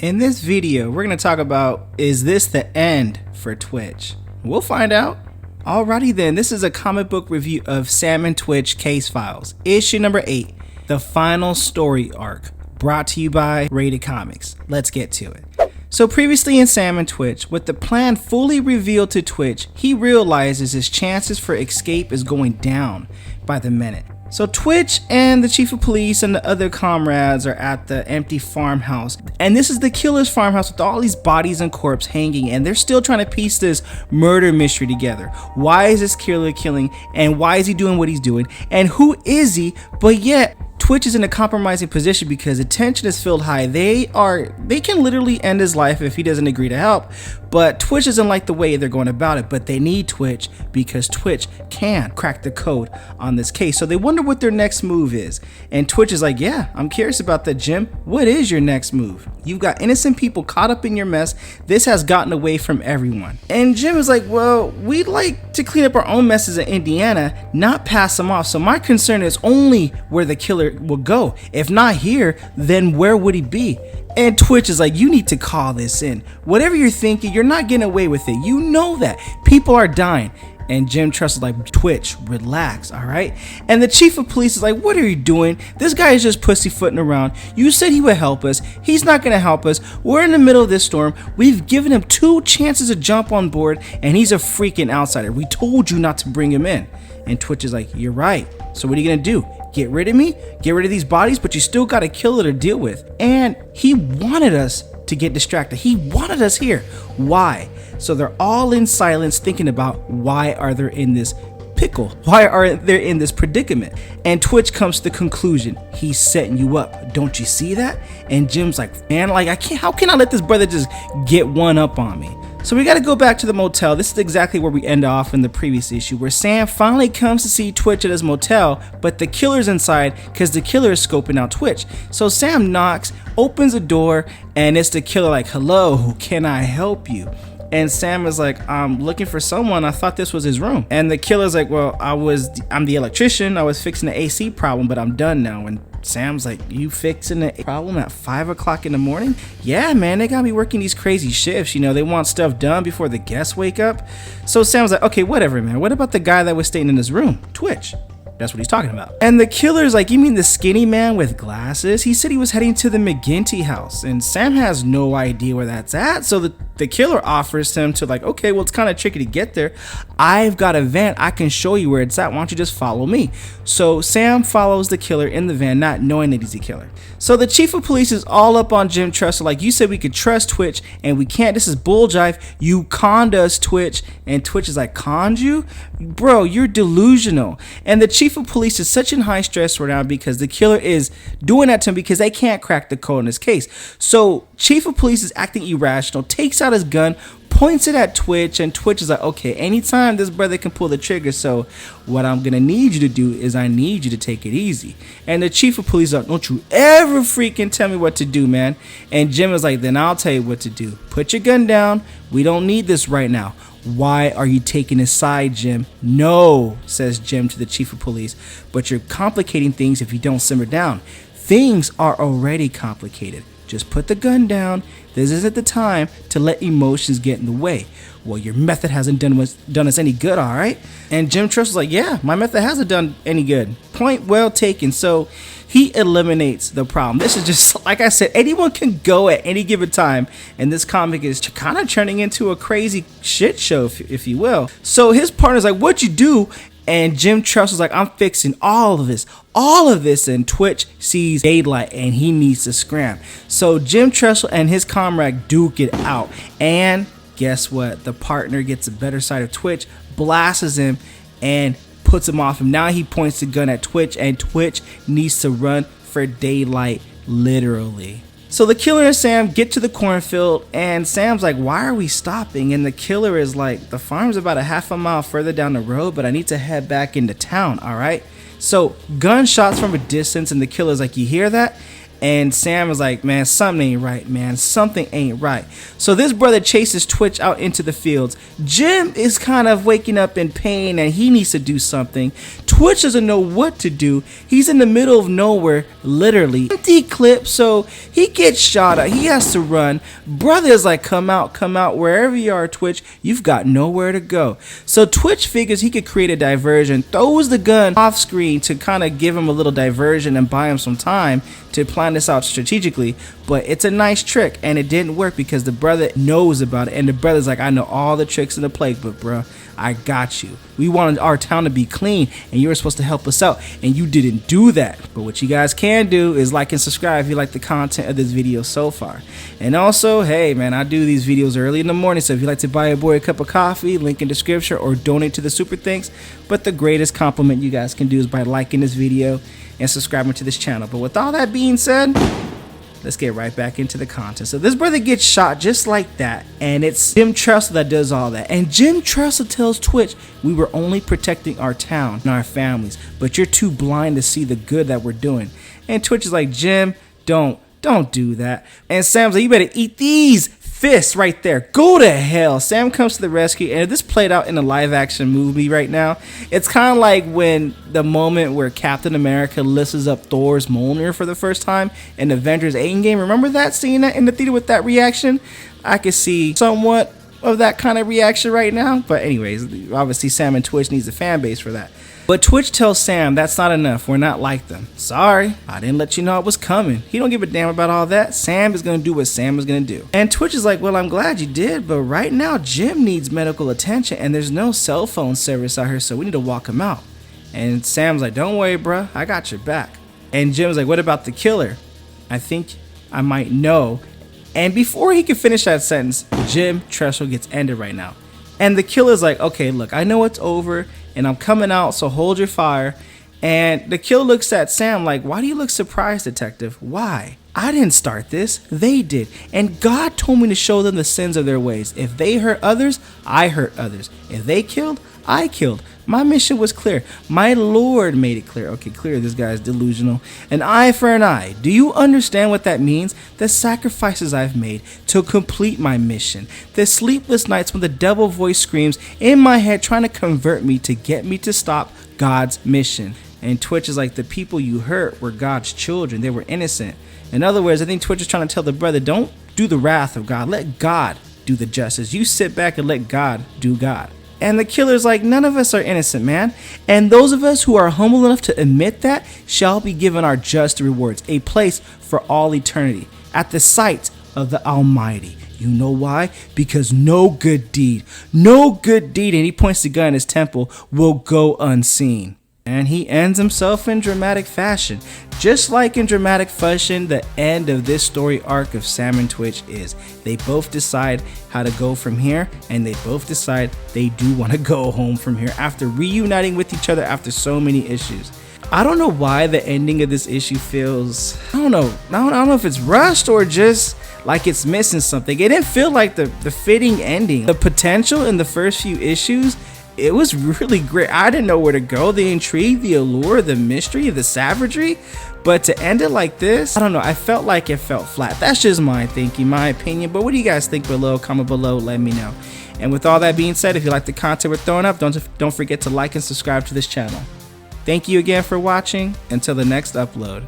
In this video, we're going to talk about, is this the end for Twitch? We'll find out. Alrighty then, this is a comic book review of Sam and Twitch Case Files, issue number 8, the final story arc, brought to you by RatedComics. Let's get to it. So previously in Sam and Twitch, with the plan fully revealed to Twitch, he realizes his chances for escape is going down by the minute. So Twitch and the chief of police and the other comrades are at the empty farmhouse. And this is the killer's farmhouse with all these bodies and corpses hanging, and they're still trying to piece this murder mystery together. Why is this killer killing, and why is he doing what he's doing, and who is he? But yet Twitch is in a compromising position because the tension is filled high. They can literally end his life if he doesn't agree to help, but Twitch doesn't like the way they're going about it. But they need Twitch because Twitch can crack the code on this case. So they wonder what their next move is. And Twitch is like, yeah, I'm curious about that, Jim. What is your next move? You've got innocent people caught up in your mess. This has gotten away from everyone. And Jim is like, well, we'd like to clean up our own messes in Indiana, not pass them off. So my concern is only where the killer will go. If not here, then where would he be? And Twitch is like, you need to call this in. Whatever you're thinking, you're not getting away with it. You know that. People are dying. And Jim Trust is like, Twitch, relax, all right? And the chief of police is like, what are you doing? This guy is just pussyfooting around. You said he would help us. He's not gonna help us. We're in the middle of this storm. We've given him 2 chances to jump on board, and he's a freaking outsider. We told you not to bring him in. And Twitch is like, you're right. So what are you gonna do? Get rid of me? Get rid of these bodies? But you still gotta kill it or deal with. And he wanted us to get distracted. He wanted us here. Why? So they're all in silence thinking about, why are they in this pickle? Why are they in this predicament? And Twitch comes to the conclusion, he's setting you up. Don't you see that? And Jim's like, man, how can I let this brother just get one up on me? So we got to go back to the motel. This is exactly where we end off in the previous issue, where Sam finally comes to see Twitch at his motel, but the killer's inside because the killer is scoping out Twitch. So Sam knocks, opens the door, and it's the killer like, hello, can I help you? And Sam is like, I'm looking for someone. I thought this was his room. And the killer's like, well, I'm the electrician. I was fixing the AC problem, but I'm done now. And Sam's like, you fixing the problem at 5 o'clock in the morning? Yeah, man, they got me working these crazy shifts. You know, they want stuff done before the guests wake up. So Sam's like, okay, whatever, man. What about the guy that was staying in his room? Twitch. That's what he's talking about. And the killer's like, you mean the skinny man with glasses? He said he was heading to the McGinty house, and Sam has no idea where that's at. So the killer offers him to like, okay, well, it's kind of tricky to get there. I've got a van. I can show you where it's at. Why don't you just follow me? So Sam follows the killer in the van, not knowing that he's a killer. So the chief of police is all up on Jim Trust. Like, you said we could trust Twitch, and we can't. This is bull jive. You conned us, Twitch. And Twitch is like, conned you? Bro, you're delusional. And the chief of police is such in high stress right now because the killer is doing that to him because they can't crack the code in this case. So chief of police is acting irrational, takes out his gun, points it at Twitch, and Twitch is like, okay, anytime this brother can pull the trigger, so what I'm gonna need you to do is I need you to take it easy. And the chief of police is like, don't you ever freaking tell me what to do, man. And Jim is like, then I'll tell you what to do. Put your gun down. We don't need this right now. Why are you taking his side, Jim? No, says Jim to the chief of police, but you're complicating things if you don't simmer down. Things are already complicated. Just put the gun down. This isn't the time to let emotions get in the way. Well, your method hasn't done us any good, all right? And Jim Trust was like, yeah, my method hasn't done any good. Point well taken. So he eliminates the problem. This is just, like I said, anyone can go at any given time. And this comic is kind of turning into a crazy shit show, if you will. So his partner's like, what'd you do? And Jim Trust was like, I'm fixing all of this. And Twitch sees daylight and he needs to scram. So Jim Trust and his comrade duke it out. And guess what? The partner gets a better side of Twitch, blasts him, and puts him off him. Now he points the gun at Twitch, and Twitch needs to run for daylight, literally. So the killer and Sam get to the cornfield, and Sam's like, why are we stopping? And the killer is like, the farm's about a half a mile further down the road, but I need to head back into town, all right? So gunshots from a distance, and the killer's like, you hear that? And Sam was like, man, something ain't right, man. Something ain't right. So this brother chases Twitch out into the fields. Jim is kind of waking up in pain and he needs to do something. Twitch doesn't know what to do. He's in the middle of nowhere, literally. Empty clip, so he gets shot at. He has to run. Brother is like, come out, wherever you are, Twitch. You've got nowhere to go. So Twitch figures he could create a diversion, throws the gun off screen to kind of give him a little diversion and buy him some time to plan this out strategically. But it's a nice trick, and it didn't work because the brother knows about it, and the brother's like, I know all the tricks in the playbook, bro. I got you. We wanted our town to be clean, and you were supposed to help us out, and you didn't do that. But what you guys can do is like and subscribe if you like the content of this video so far. And also, hey man, I do these videos early in the morning, so if you'd like to buy a boy a cup of coffee, link in description, or donate to the super thanks. But the greatest compliment you guys can do is by liking this video and subscribing to this channel. But with all that being said, let's get right back into the content. So this brother gets shot just like that, and it's Jim Trestle that does all that. And Jim Trestle tells Twitch, we were only protecting our town and our families, but you're too blind to see the good that we're doing. And Twitch is like, Jim, don't do that. And Sam's like, you better eat these fists right there. Go to hell. Sam comes to the rescue, and if this played out in a live action movie right now, it's kind of like when the moment where Captain America lifts up Thor's Mjolnir for the first time in Avengers Endgame. Remember that scene in the theater with that reaction? I could see somewhat of that kind of reaction right now. But anyways, obviously Sam and Twitch needs a fan base for that. But Twitch tells Sam that's not enough. We're not like them. Sorry, I didn't let you know it was coming. He don't give a damn about all that. Sam is going to do what Sam is going to do. And Twitch is like, well, I'm glad you did, but right now Jim needs medical attention and there's no cell phone service out here, so we need to walk him out. And Sam's like, don't worry, bruh. I got your back. And Jim's like, what about the killer? I think I might know. And before he can finish that sentence, Jim Trestle gets ended right now. And the killer's like, okay, look, I know it's over and I'm coming out, so hold your fire. And the killer looks at Sam like, why do you look surprised, detective? Why? I didn't start this. They did. And God told me to show them the sins of their ways. If they hurt others, I hurt others. If they killed, I killed. My mission was clear. My Lord made it clear. Okay, clear, this guy's delusional. An eye for an eye. Do you understand what that means? The sacrifices I've made to complete my mission. The sleepless nights when the devil voice screams in my head trying to convert me to get me to stop God's mission. And Twitch is like, the people you hurt were God's children. They were innocent. In other words, I think Twitch is trying to tell the brother, don't do the wrath of God. Let God do the justice. You sit back and let God do God. And the killer's like, none of us are innocent, man. And those of us who are humble enough to admit that shall be given our just rewards, a place for all eternity at the sight of the Almighty. You know why? Because no good deed, and he points the gun at his temple, will go unseen. And he ends himself in dramatic fashion. Just like in dramatic fashion, the end of this story arc of Sam and Twitch is they both decide how to go from here, and they both decide they do want to go home from here after reuniting with each other after so many issues. I don't know why the ending of this issue feels, I don't know if it's rushed or just like it's missing something. It didn't feel like the fitting ending. The potential in the first few issues, it was really great. I didn't know where to go. The intrigue, the allure, the mystery, the savagery. But to end it like this, I don't know. I felt like it felt flat. That's just my thinking, my opinion. But what do you guys think below? Comment below. Let me know. And with all that being said, if you like the content we're throwing up, don't forget to like and subscribe to this channel. Thank you again for watching. Until the next upload.